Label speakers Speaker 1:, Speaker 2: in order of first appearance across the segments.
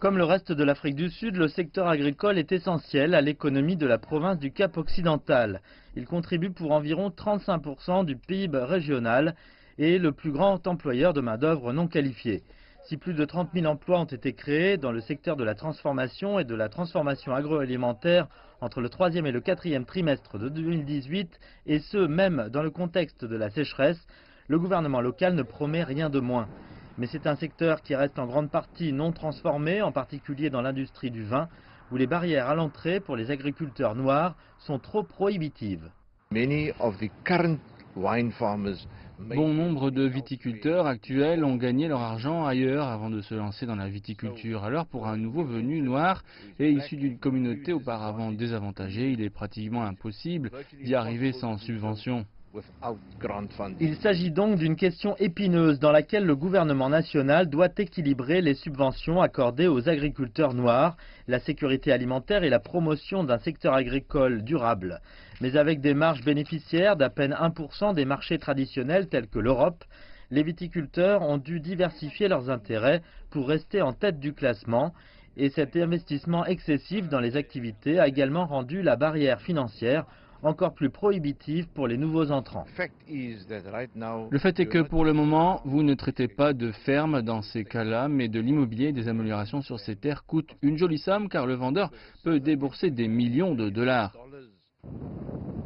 Speaker 1: Comme le reste de l'Afrique du Sud, le secteur agricole est essentiel à l'économie de la province du Cap-Occidental. Il contribue pour environ 35% du PIB régional et est le plus grand employeur de main-d'œuvre non qualifiée. Si plus de 30 000 emplois ont été créés dans le secteur de la transformation et de la transformation agroalimentaire entre le 3e et le 4e trimestre de 2018, et ce même dans le contexte de la sécheresse, le gouvernement local ne promet rien de moins. Mais c'est un secteur qui reste en grande partie non transformé, en particulier dans l'industrie du vin, où les barrières à l'entrée pour les agriculteurs noirs sont trop prohibitives.
Speaker 2: Bon nombre de viticulteurs actuels ont gagné leur argent ailleurs avant de se lancer dans la viticulture. Alors pour un nouveau venu noir et issu d'une communauté auparavant désavantagée, il est pratiquement impossible d'y arriver sans subvention.
Speaker 1: Il s'agit donc d'une question épineuse dans laquelle le gouvernement national doit équilibrer les subventions accordées aux agriculteurs noirs, la sécurité alimentaire et la promotion d'un secteur agricole durable. Mais avec des marges bénéficiaires d'à peine 1% des marchés traditionnels tels que l'Europe, les viticulteurs ont dû diversifier leurs intérêts pour rester en tête du classement. Et cet investissement excessif dans les activités a également rendu la barrière financière encore plus prohibitive pour les nouveaux entrants.
Speaker 2: Le fait est que pour le moment, vous ne traitez pas de ferme dans ces cas-là, mais de l'immobilier. Des améliorations sur ces terres coûtent une jolie somme car le vendeur peut débourser des millions de dollars.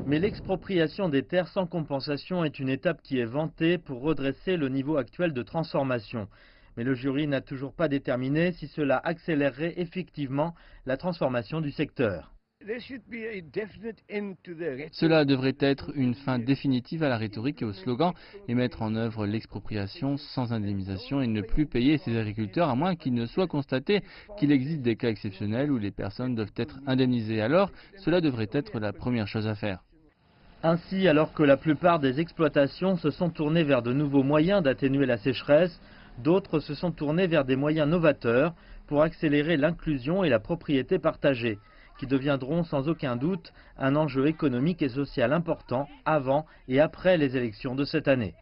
Speaker 1: Mais l'expropriation des terres sans compensation est une étape qui est vantée pour redresser le niveau actuel de transformation. Mais le jury n'a toujours pas déterminé si cela accélérerait effectivement la transformation du secteur.
Speaker 2: Cela devrait être une fin définitive à la rhétorique et aux slogans et mettre en œuvre l'expropriation sans indemnisation et ne plus payer ces agriculteurs à moins qu'il ne soit constaté qu'il existe des cas exceptionnels où les personnes doivent être indemnisées. Alors, cela devrait être la première chose à faire.
Speaker 1: Ainsi, alors que la plupart des exploitations se sont tournées vers de nouveaux moyens d'atténuer la sécheresse, d'autres se sont tournées vers des moyens novateurs pour accélérer l'inclusion et la propriété partagée, qui deviendront sans aucun doute un enjeu économique et social important avant et après les élections de cette année.